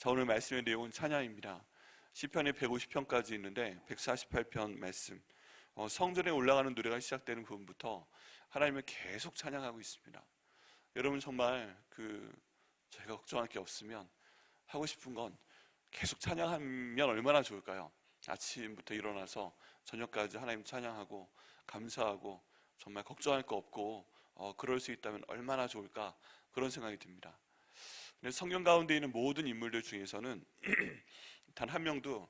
자, 오늘 말씀의 내용은 찬양입니다. 시편이 150편까지 있는데 148편 말씀, 성전에 올라가는 노래가 시작되는 부분부터 하나님을 계속 찬양하고 있습니다. 여러분 정말 저희가 걱정할 게 없으면 하고 싶은 건 계속 찬양하면 얼마나 좋을까요? 아침부터 일어나서 저녁까지 하나님 찬양하고 감사하고 정말 걱정할 거 없고 그럴 수 있다면 얼마나 좋을까, 그런 생각이 듭니다. 근데 성경 가운데 있는 모든 인물들 중에서는 단 한 명도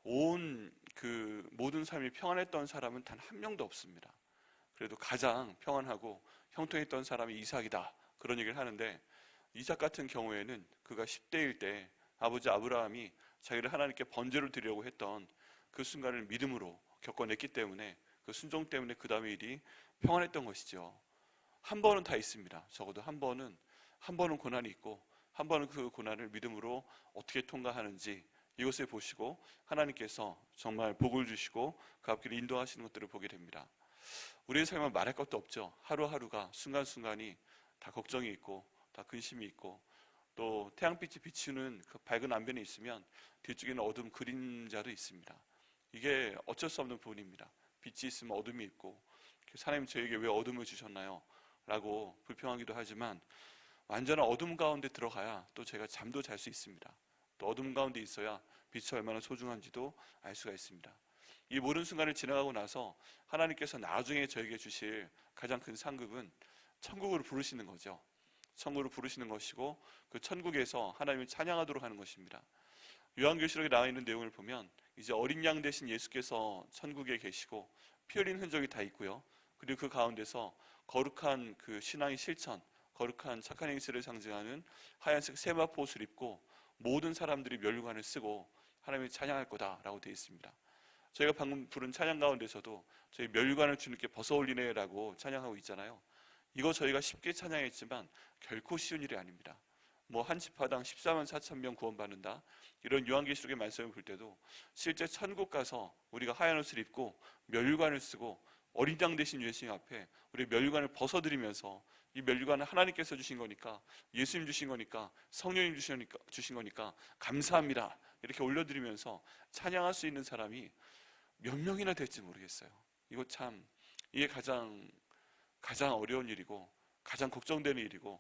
모든 삶이 평안했던 사람은 단 한 명도 없습니다. 그래도 가장 평안하고 형통했던 사람이 이삭이다, 그런 얘기를 하는데, 이삭 같은 경우에는 그가 10대일 때 아버지 아브라함이 자기를 하나님께 번제를 드리려고 했던 그 순간을 믿음으로 겪어냈기 때문에, 그 순종 때문에 그 다음의 일이 평안했던 것이죠. 한 번은 다 있습니다. 적어도 한 번은 고난이 있고, 한 번은 그 고난을 믿음으로 어떻게 통과하는지 이것을 보시고 하나님께서 정말 복을 주시고 그 앞길을 인도하시는 것들을 보게 됩니다. 우리의 삶은 말할 것도 없죠. 하루하루가, 순간순간이 다 걱정이 있고 다 근심이 있고, 또 태양빛이 비추는 그 밝은 안변에 있으면 뒤쪽에는 어둠 그림자도 있습니다. 이게 어쩔 수 없는 부분입니다. 빛이 있으면 어둠이 있고, 하나님 저에게 왜 어둠을 주셨나요? 라고 불평하기도 하지만, 완전한 어둠 가운데 들어가야 또 제가 잠도 잘 수 있습니다. 또 어둠 가운데 있어야 빛이 얼마나 소중한지도 알 수가 있습니다. 이 모든 순간을 지나가고 나서 하나님께서 나중에 저에게 주실 가장 큰 상급은 천국으로 부르시는 거죠. 천국으로 부르시는 것이고, 그 천국에서 하나님을 찬양하도록 하는 것입니다. 요한계시록에 나와 있는 내용을 보면 이제 어린 양 대신 예수께서 천국에 계시고 피 흘린 흔적이 다 있고요. 그리고 그 가운데서 거룩한 그 신앙의 실천, 거룩한 착한 행실을 상징하는 하얀색 세마포 옷을 입고 모든 사람들이 면류관을 쓰고 하나님을 찬양할 거다라고 되어 있습니다. 저희가 방금 부른 찬양 가운데서도 저희 면류관을 주님께 벗어올리네 라고 찬양하고 있잖아요. 이거 저희가 쉽게 찬양했지만 결코 쉬운 일이 아닙니다. 한 지파당 14만 4천 명 구원받는다, 이런 요한계시록의 말씀을 볼 때도 실제 천국 가서 우리가 하얀 옷을 입고 면류관을 쓰고 어린 양 대신 예수님 앞에 우리 면류관을 벗어드리면서, 이 면류관은 하나님께서 주신 거니까, 예수님 주신 거니까, 성령님 주신 거니까 감사합니다, 이렇게 올려드리면서 찬양할 수 있는 사람이 몇 명이나 될지 모르겠어요. 이게 가장 어려운 일이고 가장 걱정되는 일이고,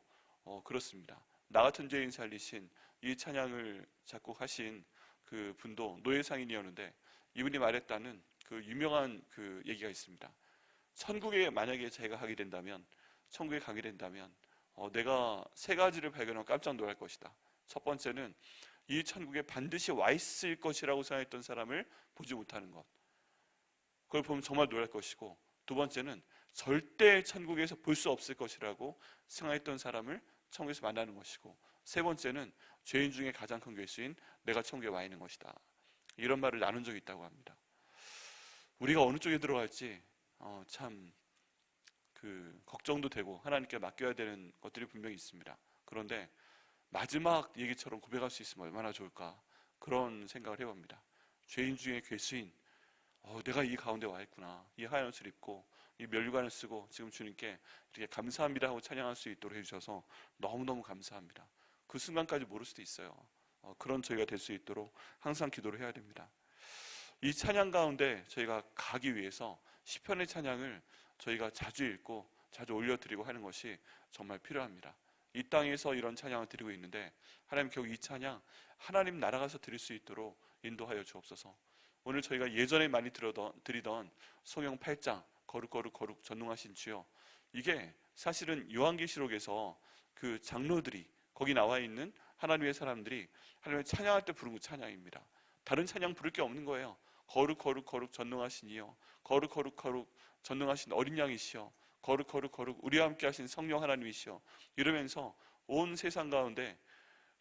그렇습니다. 나 같은 죄인 살리신 이 찬양을 작곡하신 그 분도 노예상인이었는데, 이분이 말했다는 그 유명한 그 얘기가 있습니다. 천국에 만약에 제가 천국에 가게 된다면 내가 세 가지를 발견하고 깜짝 놀랄 것이다. 첫 번째는 이 천국에 반드시 와 있을 것이라고 생각했던 사람을 보지 못하는 것, 그걸 보면 정말 놀랄 것이고, 두 번째는 절대 천국에서 볼 수 없을 것이라고 생각했던 사람을 천국에서 만나는 것이고, 세 번째는 죄인 중에 가장 큰 괴수인 내가 천국에 와 있는 것이다. 이런 말을 나눈 적이 있다고 합니다. 우리가 어느 쪽에 들어갈지 걱정도 되고 하나님께 맡겨야 되는 것들이 분명히 있습니다. 그런데 마지막 얘기처럼 고백할 수 있으면 얼마나 좋을까, 그런 생각을 해봅니다. 죄인 중에 괴수인, 내가 이 가운데 와 있구나, 이 하얀 옷을 입고 이 면류관을 쓰고 지금 주님께 이렇게 감사합니다 하고 찬양할 수 있도록 해주셔서 너무너무 감사합니다. 그 순간까지 모를 수도 있어요. 그런 저희가 될 수 있도록 항상 기도를 해야 됩니다. 이 찬양 가운데 저희가 가기 위해서 시편의 찬양을 저희가 자주 읽고 자주 올려드리고 하는 것이 정말 필요합니다. 이 땅에서 이런 찬양을 드리고 있는데, 하나님 결국 이 찬양 하나님 나라 가서 드릴 수 있도록 인도하여 주옵소서. 오늘 저희가 예전에 많이 드리던 성경 8장 거룩 전능하신 주여, 이게 사실은 요한계시록에서 그 장로들이, 거기 나와 있는 하나님의 사람들이 하나님을 찬양할 때 부른 그 찬양입니다. 다른 찬양 부를 게 없는 거예요. 거룩 전능하신 이여, 거룩 전능하신 어린 양이시여, 거룩 우리와 함께 하신 성령 하나님이시여, 이러면서 온 세상 가운데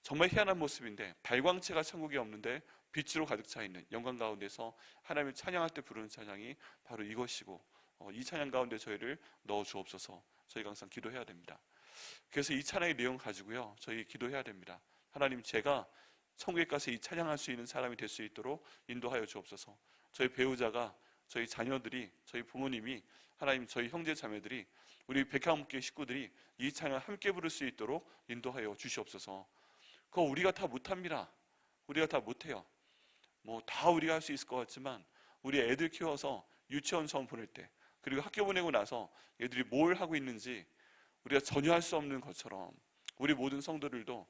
정말 희한한 모습인데, 발광체가 천국에 없는데 빛으로 가득 차 있는 영광 가운데서 하나님을 찬양할 때 부르는 찬양이 바로 이것이고, 이 찬양 가운데 저희를 넣어 주옵소서. 저희가 항상 기도해야 됩니다. 그래서 이 찬양의 내용 가지고요, 저희 기도해야 됩니다. 하나님, 제가 천국에 가서 이 찬양할 수 있는 사람이 될 수 있도록 인도하여 주옵소서. 저희 배우자가, 저희 자녀들이, 저희 부모님이, 하나님 저희 형제 자매들이, 우리 백향목교 식구들이 이 찬양을 함께 부를 수 있도록 인도하여 주시옵소서. 그거 우리가 다 못합니다. 우리가 다 못해요. 뭐 다 우리가 할 수 있을 것 같지만 우리 애들 키워서 유치원 처음 보낼 때, 그리고 학교 보내고 나서 얘들이 뭘 하고 있는지 우리가 전혀 할 수 없는 것처럼 우리 모든 성도들도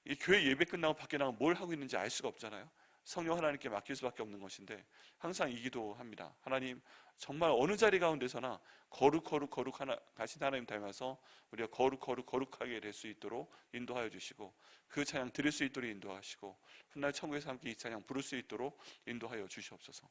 이 교회 예배 끝나고 밖에 나가면 뭘 하고 있는지 알 수가 없잖아요. 성령 하나님께 맡길 수밖에 없는 것인데 항상 이 기도합니다. 하나님, 정말 어느 자리 가운데서나 거룩 하나 가신 하나님 닮아서 우리가 거룩하게 될 수 있도록 인도하여 주시고, 그 찬양 드릴 수 있도록 인도하시고, 훗날 천국에서 함께 이 찬양 부를 수 있도록 인도하여 주시옵소서.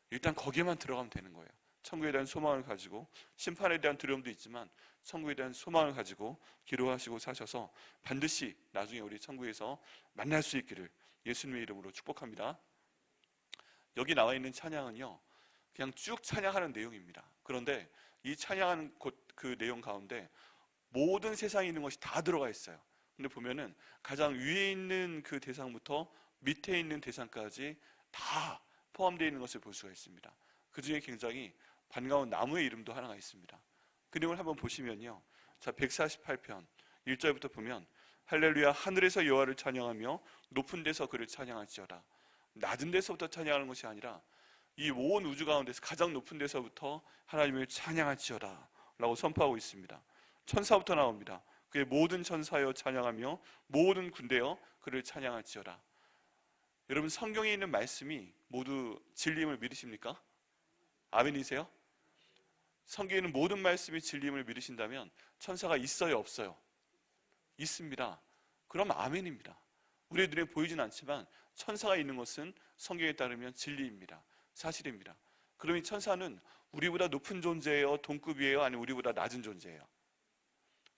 일단 거기에만 들어가면 되는 거예요. 천국에 대한 소망을 가지고, 심판에 대한 두려움도 있지만 천국에 대한 소망을 가지고 기도하시고 사셔서 반드시 나중에 우리 천국에서 만날 수 있기를 예수님의 이름으로 축복합니다. 여기 나와 있는 찬양은요, 그냥 쭉 찬양하는 내용입니다. 그런데 이 찬양하는 그 내용 가운데 모든 세상에 있는 것이 다 들어가 있어요. 근데 보면은 가장 위에 있는 그 대상부터 밑에 있는 대상까지 다 포함되어 있는 것을 볼 수가 있습니다. 그 중에 굉장히 반가운 나무의 이름도 하나가 있습니다. 그 내용을 한번 보시면요, 자 148편 1절부터 보면 할렐루야, 하늘에서 여호와를 찬양하며 높은 데서 그를 찬양할지어다. 낮은 데서부터 찬양하는 것이 아니라 이 온 우주 가운데서 가장 높은 데서부터 하나님을 찬양할지어다 라고 선포하고 있습니다. 천사부터 나옵니다. 그의 모든 천사여 찬양하며 모든 군대여 그를 찬양할지어다. 여러분, 성경에 있는 말씀이 모두 진리임을 믿으십니까? 아멘이세요? 성경에 있는 모든 말씀이 진리임을 믿으신다면 천사가 있어요, 없어요? 있습니다. 그럼 아멘입니다. 우리의 눈에 보이진 않지만 천사가 있는 것은 성경에 따르면 진리입니다. 사실입니다. 그럼 이 천사는 우리보다 높은 존재예요? 동급이에요? 아니면 우리보다 낮은 존재예요?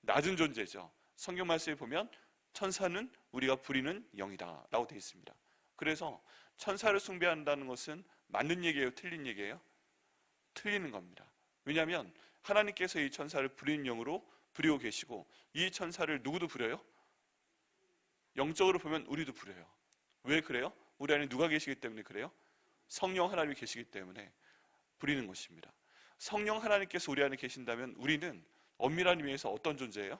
낮은 존재죠. 성경 말씀에 보면 천사는 우리가 부리는 영이다 라고 되어 있습니다. 그래서 천사를 숭배한다는 것은 맞는 얘기예요? 틀린 얘기예요? 틀리는 겁니다. 왜냐하면 하나님께서 이 천사를 부리는 영으로 부리고 계시고, 이 천사를 누구도 부려요? 영적으로 보면 우리도 부려요. 왜 그래요? 우리 안에 누가 계시기 때문에 그래요? 성령 하나님이 계시기 때문에 부리는 것입니다. 성령 하나님께서 우리 안에 계신다면 우리는 엄밀한 의미에서 어떤 존재예요?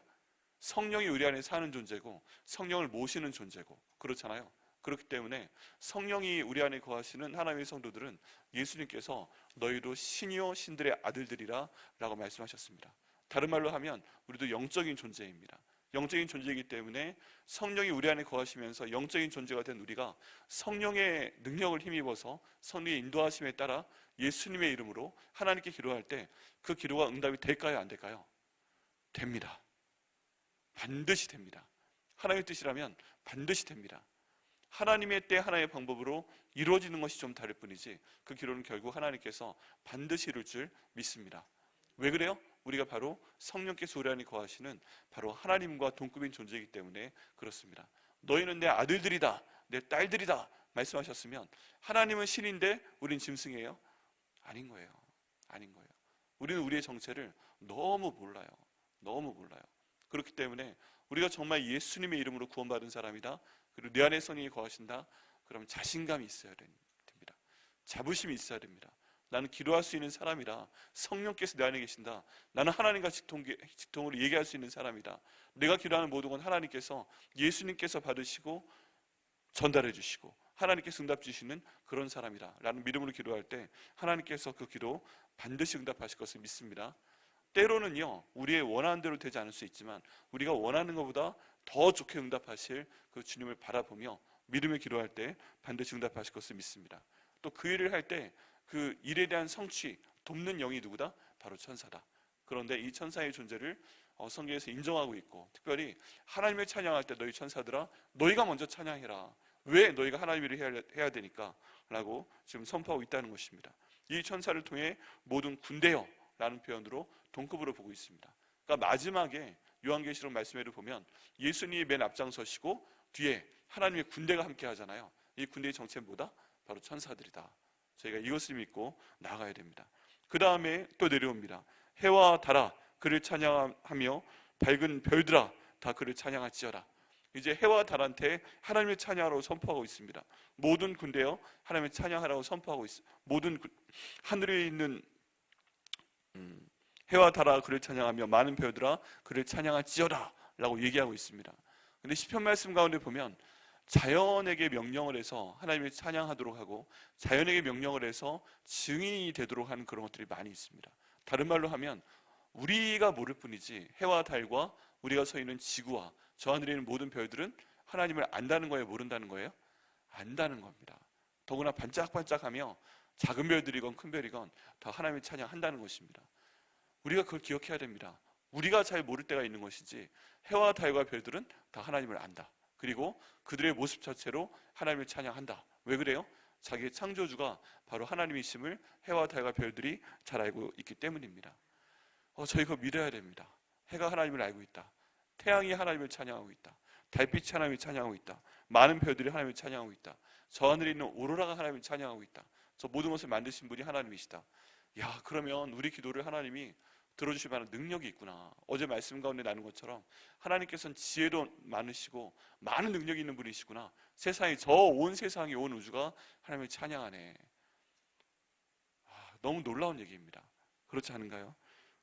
성령이 우리 안에 사는 존재고 성령을 모시는 존재고, 그렇잖아요. 그렇기 때문에 성령이 우리 안에 거하시는 하나님의 성도들은 예수님께서 너희도 신이요 신들의 아들들이라 라고 말씀하셨습니다. 다른 말로 하면 우리도 영적인 존재입니다. 영적인 존재이기 때문에 성령이 우리 안에 거하시면서 영적인 존재가 된 우리가 성령의 능력을 힘입어서 성령의 인도하심에 따라 예수님의 이름으로 하나님께 기도할 때 그 기도가 응답이 될까요? 안 될까요? 됩니다. 반드시 됩니다. 하나님의 뜻이라면 반드시 됩니다. 하나님의 때 하나의 방법으로 이루어지는 것이 좀 다를 뿐이지 그 기도는 결국 하나님께서 반드시 이룰 줄 믿습니다. 왜 그래요? 우리가 바로 성령께서 우리 안에 거하시는 바로 하나님과 동급인 존재이기 때문에 그렇습니다. 너희는 내 아들들이다, 내 딸들이다 말씀하셨으면 하나님은 신인데 우린 짐승이에요? 아닌 거예요. 아닌 거예요. 우리는 우리의 정체를 너무 몰라요. 너무 몰라요. 그렇기 때문에 우리가 정말 예수님의 이름으로 구원받은 사람이다, 그리고 내 안에 성령이 거하신다, 그러면 자신감이 있어야 됩니다. 자부심이 있어야 됩니다. 나는 기도할 수 있는 사람이다. 성령께서 내 안에 계신다. 나는 하나님과 직통으로 얘기할 수 있는 사람이다. 내가 기도하는 모든 건 하나님께서, 예수님께서 받으시고 전달해 주시고 하나님께서 응답 주시는 그런 사람이다 라는 믿음으로 기도할 때 하나님께서 그 기도 반드시 응답하실 것을 믿습니다. 때로는요, 우리의 원하는 대로 되지 않을 수 있지만 우리가 원하는 것보다 더 좋게 응답하실 그 주님을 바라보며 믿음의 기도할 때 반드시 응답하실 것을 믿습니다. 또 그 일을 할 때 그 일에 대한 성취, 돕는 영이 누구다? 바로 천사다. 그런데 이 천사의 존재를 성경에서 인정하고 있고, 특별히 하나님을 찬양할 때 너희 천사들아 너희가 먼저 찬양해라. 왜 너희가 하나님 일을 해야 되니까 라고 지금 선포하고 있다는 것입니다. 이 천사를 통해 모든 군대여 라는 표현으로 동급으로 보고 있습니다. 그러니까 마지막에 요한계시록 말씀에도 보면 예수님이 맨 앞장서시고 뒤에 하나님의 군대가 함께 하잖아요. 이 군대의 정체는 뭐다? 바로 천사들이다. 저희가 이것을 믿고 나아가야 됩니다. 그 다음에 또 내려옵니다. 해와 달아 그를 찬양하며 밝은 별들아 다 그를 찬양할지어다. 이제 해와 달한테 하나님의 찬양하라고 선포하고 있습니다. 모든 군대여 하나님의 찬양하라고 선포하고 있습니다. 모든 하늘에 있는 해와 달아 그를 찬양하며 많은 별들아 그를 찬양할지어다 라고 얘기하고 있습니다. 근데 시편 말씀 가운데 보면 자연에게 명령을 해서 하나님을 찬양하도록 하고 자연에게 명령을 해서 증인이 되도록 하는 그런 것들이 많이 있습니다. 다른 말로 하면 우리가 모를 뿐이지 해와 달과 우리가 서 있는 지구와 저 하늘에 있는 모든 별들은 하나님을 안다는 거예요, 모른다는 거예요? 안다는 겁니다. 더구나 반짝반짝하며 작은 별들이건 큰 별이건 다 하나님을 찬양한다는 것입니다. 우리가 그걸 기억해야 됩니다. 우리가 잘 모를 때가 있는 것이지 해와 달과 별들은 다 하나님을 안다. 그리고 그들의 모습 자체로 하나님을 찬양한다. 왜 그래요? 자기의 창조주가 바로 하나님이심을 해와 달과 별들이 잘 알고 있기 때문입니다. 저희가 믿어야 됩니다. 해가 하나님을 알고 있다. 태양이 하나님을 찬양하고 있다. 달빛이 하나님을 찬양하고 있다. 많은 별들이 하나님을 찬양하고 있다. 저 하늘에 있는 오로라가 하나님을 찬양하고 있다. 저 모든 것을 만드신 분이 하나님이시다. 야, 그러면 우리 기도를 하나님이 들어주실 만한 능력이 있구나. 어제 말씀 가운데 나눈 것처럼 하나님께서는 지혜도 많으시고 많은 능력이 있는 분이시구나. 세상이, 저 온 세상이, 온 우주가 하나님을 찬양하네. 너무 놀라운 얘기입니다. 그렇지 않은가요?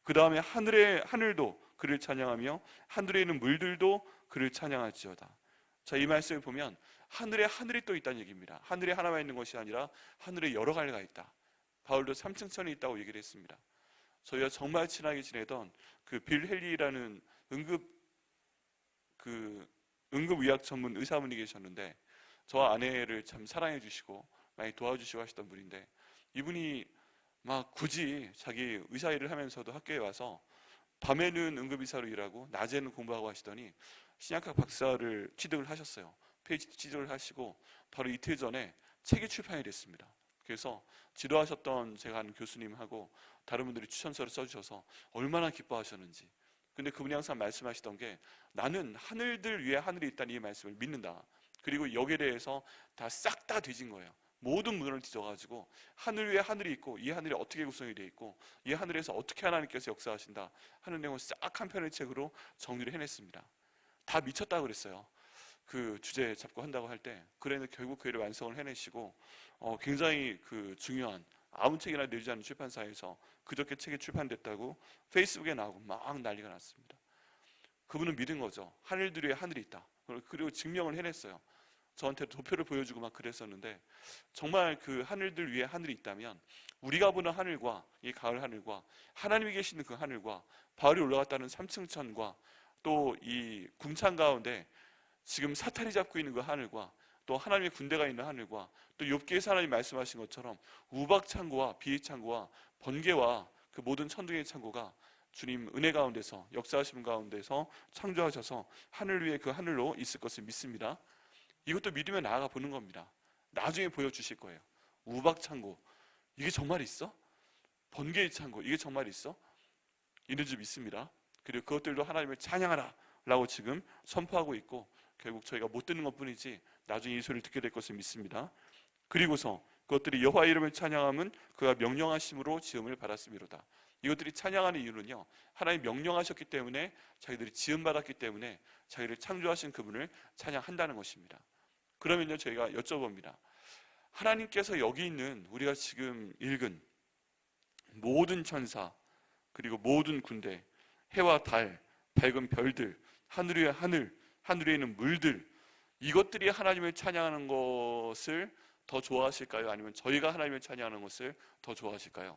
그 다음에 하늘도 그를 찬양하며 하늘에 있는 물들도 그를 찬양할지어다. 자, 이 말씀을 보면 하늘에 하늘이 또 있다는 얘기입니다. 하늘에 하나만 있는 것이 아니라 하늘에 여러 갈래가 있다. 바울도 3층 천이 있다고 얘기를 했습니다. 저희가 정말 친하게 지내던 그 빌 헨리라는 응급의학 전문 의사분이 계셨는데 저 아내를 참 사랑해 주시고 많이 도와주시고 하시던 분인데, 이분이 막 굳이 자기 의사 일을 하면서도 학교에 와서 밤에는 응급의사로 일하고 낮에는 공부하고 하시더니 신약학 박사를 취득을 하셨어요. PhD 취득을 하시고 바로 이틀 전에 책이 출판이 됐습니다. 그래서 지도하셨던 제가 아는 교수님하고 다른 분들이 추천서를 써주셔서 얼마나 기뻐하셨는지. 근데 그분이 항상 말씀하시던 게, 나는 하늘들 위에 하늘이 있다는 이 말씀을 믿는다. 그리고 여기에 대해서 다 싹 다 뒤진 거예요. 모든 문을 뒤져가지고 하늘 위에 하늘이 있고 이 하늘이 어떻게 구성이 되어 있고 이 하늘에서 어떻게 하나님께서 역사하신다 하는 내용을 싹 한 편의 책으로 정리를 해냈습니다. 다 미쳤다고 그랬어요. 그 주제 잡고 한다고 할 때. 그래는 결국 그 일을 완성을 해내시고 굉장히 그 중요한, 아무 책이나 내지 않는 출판사에서 그저께 책이 출판됐다고 페이스북에 나오고 막 난리가 났습니다. 그분은 믿은 거죠. 하늘들 위에 하늘이 있다. 그리고 증명을 해냈어요. 저한테 도표를 보여주고 막 그랬었는데, 정말 그 하늘들 위에 하늘이 있다면 우리가 보는 하늘과 이 가을 하늘과 하나님이 계시는 그 하늘과 바울이 올라갔다는 3층 천과 또 이 궁창 가운데 지금 사탄이 잡고 있는 그 하늘과 또 하나님의 군대가 있는 하늘과 또 욥기에서 하나님 말씀하신 것처럼 우박 창고와 비의 창고와 번개와 그 모든 천둥의 창고가 주님 은혜 가운데서 역사하심 가운데서 창조하셔서 하늘 위에 그 하늘로 있을 것을 믿습니다. 이것도 믿으며 나아가 보는 겁니다. 나중에 보여주실 거예요. 우박 창고, 이게 정말 있어? 번개의 창고, 이게 정말 있어? 있는 줄 믿습니다. 그리고 그것들도 하나님을 찬양하라 라고 지금 선포하고 있고, 결국 저희가 못 듣는 것뿐이지 나중에 이 소리를 듣게 될 것을 믿습니다. 그리고서 그것들이 여호와 이름을 찬양함은 그가 명령하심으로 지음을 받았음이로다. 이것들이 찬양하는 이유는요, 하나님 명령하셨기 때문에, 자기들이 지음받았기 때문에 자기를 창조하신 그분을 찬양한다는 것입니다. 그러면요, 저희가 여쭤봅니다. 하나님께서 여기 있는 우리가 지금 읽은 모든 천사, 그리고 모든 군대, 해와 달, 밝은 별들, 하늘 위의 하늘, 하늘 위에 있는 물들, 이것들이 하나님을 찬양하는 것을 더 좋아하실까요? 아니면 저희가 하나님을 찬양하는 것을 더 좋아하실까요?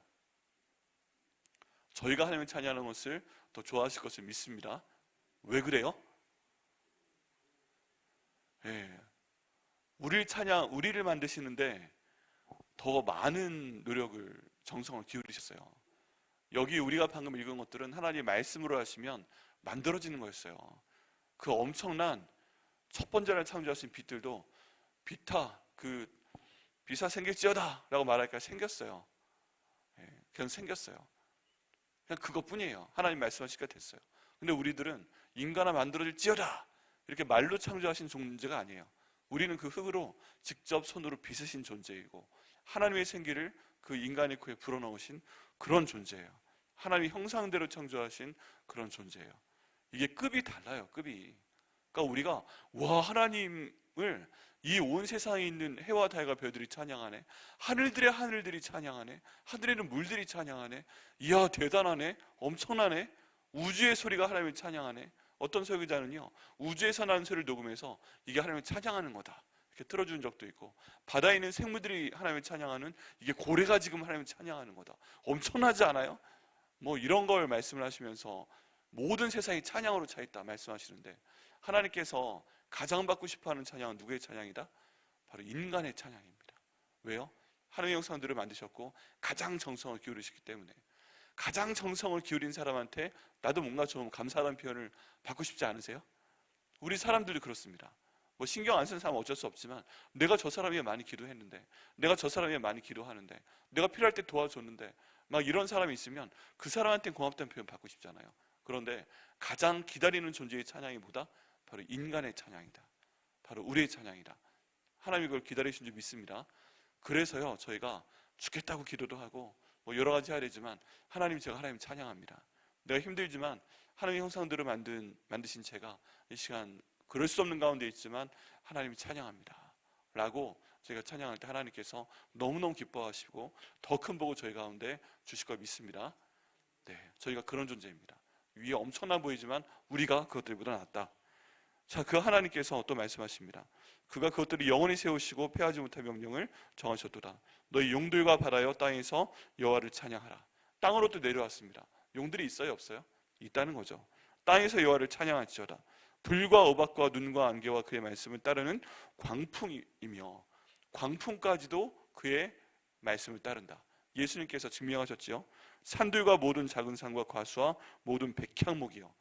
저희가 하나님을 찬양하는 것을 더 좋아하실 것을 믿습니다. 왜 그래요? 우리를 만드시는데 더 많은 노력을, 정성을 기울이셨어요. 여기 우리가 방금 읽은 것들은 하나님의 말씀으로 하시면 만들어지는 거였어요. 그 엄청난 첫 번째를 창조하신 빛들도 비사 생길지어다 라고 말하니까 생겼어요. 그냥 생겼어요. 그냥 그것뿐이에요. 하나님 말씀하시니까 됐어요. 근데 우리들은 인간아 만들어질지어다 이렇게 말로 창조하신 존재가 아니에요. 우리는 그 흙으로 직접 손으로 빚으신 존재이고, 하나님의 생기를 그 인간의 코에 불어넣으신 그런 존재예요. 하나님의 형상대로 창조하신 그런 존재예요. 이게 급이 달라요. 급이. 그러니까 우리가 와, 하나님을 이 온 세상에 있는 해와 달과 별들이 찬양하네, 하늘들의 하늘들이 찬양하네, 하늘에는 물들이 찬양하네, 이야 대단하네, 엄청나네, 우주의 소리가 하나님을 찬양하네, 어떤 설교자는요, 우주에서 나는 소리를 녹음해서 이게 하나님을 찬양하는 거다 이렇게 틀어준 적도 있고, 바다에 있는 생물들이 하나님을 찬양하는, 이게 고래가 지금 하나님을 찬양하는 거다. 엄청나지 않아요? 뭐 이런 걸 말씀을 하시면서 모든 세상이 찬양으로 차 있다 말씀하시는데, 하나님께서 가장 받고 싶어하는 찬양은 누구의 찬양이다? 바로 인간의 찬양입니다. 왜요? 하나님의 형상들을 만드셨고 가장 정성을 기울이시기 때문에. 가장 정성을 기울인 사람한테 나도 뭔가 좀 감사하다는 표현을 받고 싶지 않으세요? 우리 사람들도 그렇습니다. 뭐 신경 안 쓰는 사람은 어쩔 수 없지만, 내가 저 사람 위해 많이 기도했는데, 내가 저 사람 위해 많이 기도하는데, 내가 필요할 때 도와줬는데, 막 이런 사람이 있으면 그 사람한테 고맙다는 표현 받고 싶잖아요. 그런데 가장 기다리는 존재의 찬양이 뭐다? 바로 인간의 찬양이다. 바로 우리의 찬양이다. 하나님이 그걸 기다리신 줄 믿습니다. 그래서요, 저희가 죽겠다고 기도도 하고 뭐 여러 가지 해야 되지만, 제가 하나님 찬양합니다. 내가 힘들지만 하나님의 형상들을 만드신 제가 이 시간 그럴 수 없는 가운데 있지만 하나님이 찬양합니다 라고 저희가 찬양할 때 하나님께서 너무너무 기뻐하시고 더 큰 복을 저희 가운데 주실 걸 믿습니다. 네, 저희가 그런 존재입니다. 위에 엄청나 보이지만 우리가 그것들보다 낫다. 자, 그 하나님께서 또 말씀하십니다. 그가 그것들을 영원히 세우시고 패하지 못할 명령을 정하셨도다. 너희 용들과 바다여 땅에서 여호와를 찬양하라. 땅으로 또 내려왔습니다. 용들이 있어요, 없어요? 있다는 거죠. 땅에서 여호와를 찬양할지어다. 불과 오박과 눈과 안개와 그의 말씀을 따르는 광풍이며 광풍까지도 그의 말씀을 따른다. 예수님께서 증명하셨지요. 산들과 모든 작은 산과 과수와 모든 백향목이요.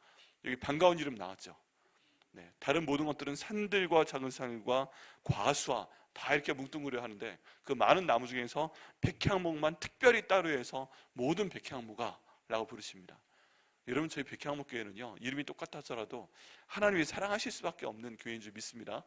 여기 반가운 이름 나왔죠. 네, 다른 모든 것들은 산들과 작은 산과 과수와 다 이렇게 뭉뚱그려 하는데, 그 많은 나무 중에서 백향목만 특별히 따로 해서 모든 백향목아 라고 부르십니다. 여러분, 저희 백향목 교회는요, 이름이 똑같았더라도 하나님이 사랑하실 수밖에 없는 교회인 줄 믿습니다.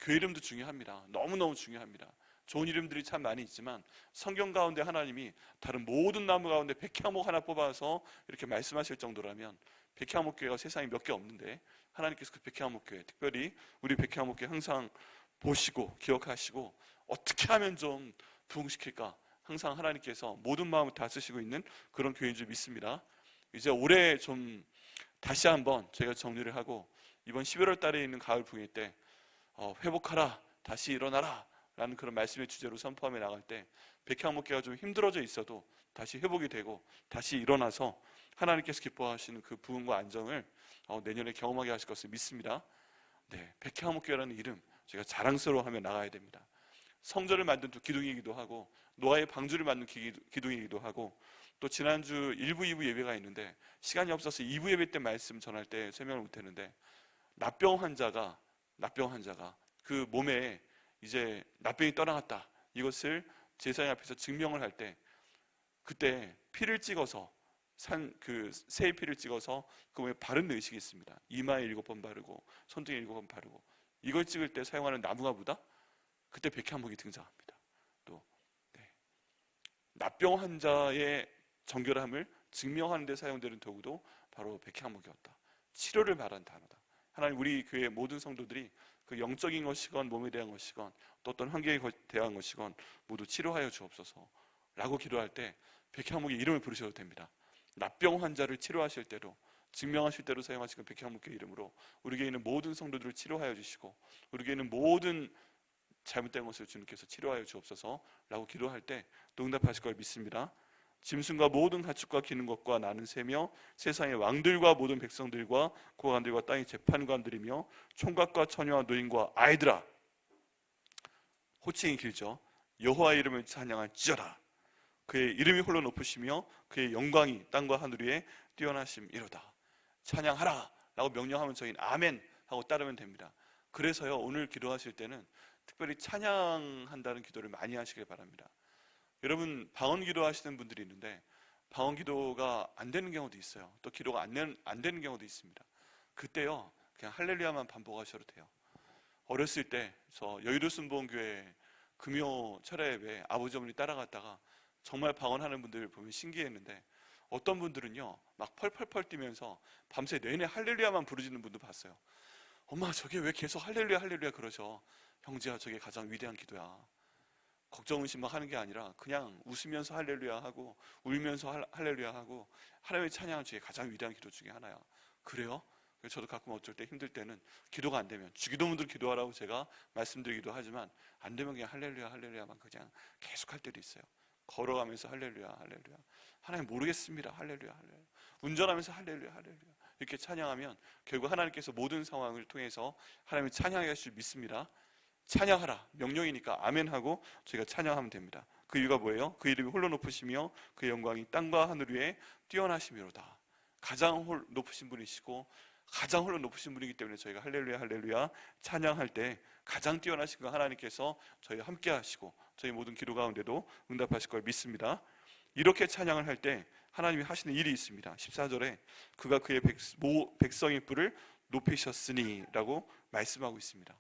교회 이름도 중요합니다. 너무너무 중요합니다. 좋은 이름들이 참 많이 있지만 성경 가운데 하나님이 다른 모든 나무 가운데 백향목 하나 뽑아서 이렇게 말씀하실 정도라면, 백향목 교회가 세상에 몇 개 없는데 하나님께서 그 백향목 교회, 특별히 우리 백향목 교회 항상 보시고 기억하시고 어떻게 하면 좀 부흥시킬까 항상 하나님께서 모든 마음을 다 쓰시고 있는 그런 교회인 줄 믿습니다. 이제 올해 좀 다시 한번 저희가 정리를 하고, 이번 11월 달에 있는 가을 부흥회 때 회복하라, 다시 일어나라 라는 그런 말씀의 주제로 선포하며 나갈 때, 백향목교가 좀 힘들어져 있어도 다시 회복이 되고 다시 일어나서 하나님께서 기뻐하시는 그 부흥과 안정을 내년에 경험하게 하실 것을 믿습니다. 네, 백향목교라는 이름 저희가 자랑스러워하며 나가야 됩니다. 성전을 만든 또 기둥이기도 하고, 노아의 방주를 만든 기둥이기도 하고, 또 지난주 1부 2부 예배가 있는데 시간이 없어서 2부 예배 때 말씀 전할 때 설명을 못했는데, 납병 환자가 그 몸에 이제 납병이 떠나갔다, 이것을 제사장 앞에서 증명을 할 때, 그때 피를 찍어서 그 새의 피를 찍어서 그 몸에 바른 의식이 있습니다. 이마에 7번 바르고 손등에 7번 바르고, 이걸 찍을 때 사용하는 나무가 뭐다? 그때 백향목이 등장합니다. 또 납병 환자의 정결함을 증명하는 데 사용되는 도구도 바로 백향목이었다. 치료를 말한 단어다. 하나님, 우리 교회 모든 성도들이 그 영적인 것이건 몸에 대한 것이건 또 어떤 환경에 대한 것이건 모두 치료하여 주옵소서 라고 기도할 때 백향목의 이름을 부르셔도 됩니다. 납병 환자를 치료하실 때로, 증명하실 때로 사용하신 그 백향목의 이름으로 우리 교회 있는 모든 성도들을 치료하여 주시고, 우리 교회 있는 모든 잘못된 것을 주님께서 치료하여 주옵소서 라고 기도할 때 또 응답하실 걸 믿습니다. 짐승과 모든 가축과 기는 것과 나는 새며 세상의 왕들과 모든 백성들과 고관들과 땅의 재판관들이며 총각과 처녀와 노인과 아이들아, 호칭이 길죠. 여호와의 이름을 찬양할지어다. 그의 이름이 홀로 높으시며 그의 영광이 땅과 하늘 위에 뛰어나심이로다. 찬양하라 라고 명령하면 저희는 아멘 하고 따르면 됩니다. 그래서요, 오늘 기도하실 때는 특별히 찬양한다는 기도를 많이 하시길 바랍니다. 여러분, 방언 기도 하시는 분들이 있는데 방언 기도가 안 되는 경우도 있어요. 또 기도가 안 되는 경우도 있습니다. 그때요, 그냥 할렐루야만 반복하셔도 돼요. 어렸을 때 저 여의도 순복음교회 금요 철야 예배 아버지 어머니 따라갔다가 정말 방언하는 분들 보면 신기했는데, 어떤 분들은요 막 펄펄펄 뛰면서 밤새 내내 할렐루야만 부르짖는 분도 봤어요. 엄마, 저게 왜 계속 할렐루야 할렐루야 그러셔? 형제야, 저게 가장 위대한 기도야. 걱정 의심 막 하는 게 아니라 그냥 웃으면서 할렐루야 하고 울면서 할렐루야 하고 하나님의 찬양은 저게 가장 위대한 기도 중에 하나야. 그래요? 저도 가끔 어쩔 때 힘들 때는 기도가 안 되면 주기도문들 기도하라고 제가 말씀드리기도 하지만 안 되면 그냥 할렐루야 할렐루야만 그냥 계속 할 때도 있어요. 걸어가면서 할렐루야 할렐루야, 하나님 모르겠습니다 할렐루야 할렐루야, 운전하면서 할렐루야 할렐루야 이렇게 찬양하면 결국 하나님께서 모든 상황을 통해서 하나님을 찬양하게 하실 줄 믿습니다. 찬양하라 명령이니까 아멘하고 저희가 찬양하면 됩니다. 그 이유가 뭐예요? 그 이름이 홀로 높으시며 그 영광이 땅과 하늘 위에 뛰어나심이로다. 가장 높으신 분이시고 가장 홀로 높으신 분이기 때문에 저희가 할렐루야 할렐루야 찬양할 때 가장 뛰어나신 그 하나님께서 저희와 함께 하시고 저희 모든 기도 가운데도 응답하실 걸 믿습니다. 이렇게 찬양을 할 때 하나님이 하시는 일이 있습니다. 14절에 그가 그의 백성의 뿔을 높이셨으니 라고 말씀하고 있습니다.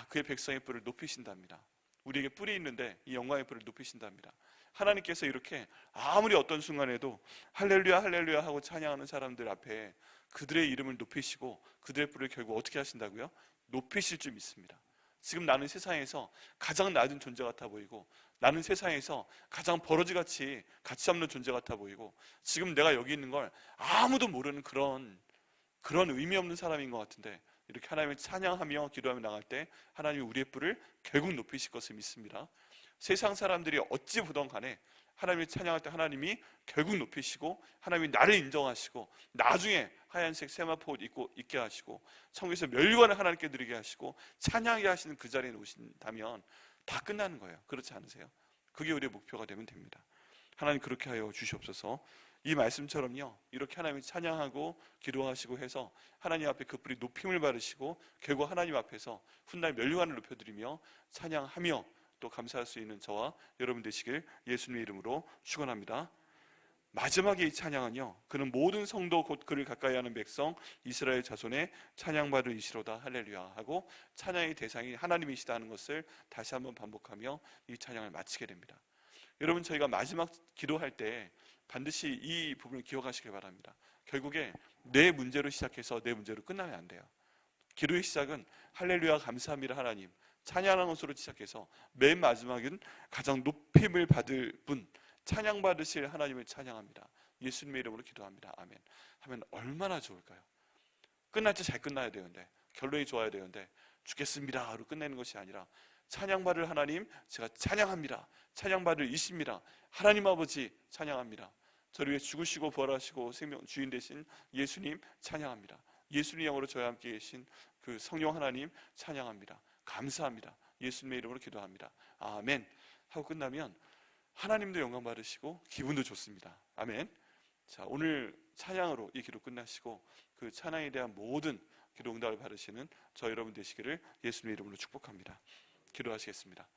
그의 백성의 뿔을 높이신답니다. 우리에게 뿔이 있는데 이 영광의 뿔을 높이신답니다. 하나님께서 이렇게 아무리 어떤 순간에도 할렐루야 할렐루야 하고 찬양하는 사람들 앞에 그들의 이름을 높이시고 그들의 뿔을 결국 어떻게 하신다고요? 높이실 줄 믿습니다. 지금 나는 세상에서 가장 낮은 존재 같아 보이고 나는 세상에서 가장 버러지같이 가치 없는 존재 같아 보이고 지금 내가 여기 있는 걸 아무도 모르는 그런 의미 없는 사람인 것 같은데 이렇게 하나님을 찬양하며 기도하며 나갈 때 하나님이 우리의 뿔을 결국 높이실 것을 믿습니다. 세상 사람들이 어찌 보던 간에 하나님을 찬양할 때 하나님이 결국 높이시고 하나님이 나를 인정하시고 나중에 하얀색 세마포 옷 입고 있게 하시고 천국에서 멸관을 하나님께 드리게 하시고 찬양하게 하시는 그 자리에 놓으신다면 다 끝나는 거예요. 그렇지 않으세요? 그게 우리의 목표가 되면 됩니다. 하나님 그렇게 하여 주시옵소서. 이 말씀처럼요 이렇게 하나님을 찬양하고 기도하시고 해서 하나님 앞에 그 뿔이 높임을 받으시고 결국 하나님 앞에서 훗날 멸관을 높여드리며 찬양하며 또 감사할 수 있는 저와 여러분 되시길 예수님의 이름으로 축원합니다. 마지막에 이 찬양은요 그는 모든 성도 곧 그를 가까이 하는 백성 이스라엘 자손의 찬양받을 이시로다 할렐루야 하고 찬양의 대상이 하나님이시다 하는 것을 다시 한번 반복하며 이 찬양을 마치게 됩니다. 여러분 저희가 마지막 기도할 때 반드시 이 부분을 기억하시길 바랍니다. 결국에 내 문제로 시작해서 내 문제로 끝나면 안 돼요. 기도의 시작은 할렐루야 감사합니다 하나님 찬양하는 것으로 시작해서 맨 마지막은 가장 높임을 받을 분 찬양받으실 하나님을 찬양합니다. 예수님의 이름으로 기도합니다. 아멘 하면 얼마나 좋을까요? 끝날 때 잘 끝나야 되는데 결론이 좋아야 되는데 죽겠습니다 하고 끝내는 것이 아니라 찬양받을 하나님 제가 찬양합니다. 찬양받을 이십니다. 하나님 아버지 찬양합니다. 저를 위해 죽으시고 부활하시고 생명 주인 되신 예수님 찬양합니다. 예수님 영으로 저와 함께 계신 그 성령 하나님 찬양합니다. 감사합니다. 예수님의 이름으로 기도합니다. 아멘 하고 끝나면 하나님도 영광 받으시고 기분도 좋습니다. 아멘. 자, 오늘 찬양으로 이 기도 끝나시고 그 찬양에 대한 모든 기도 응답을 받으시는 저 여러분 되시기를 예수님의 이름으로 축복합니다. 기도하시겠습니다.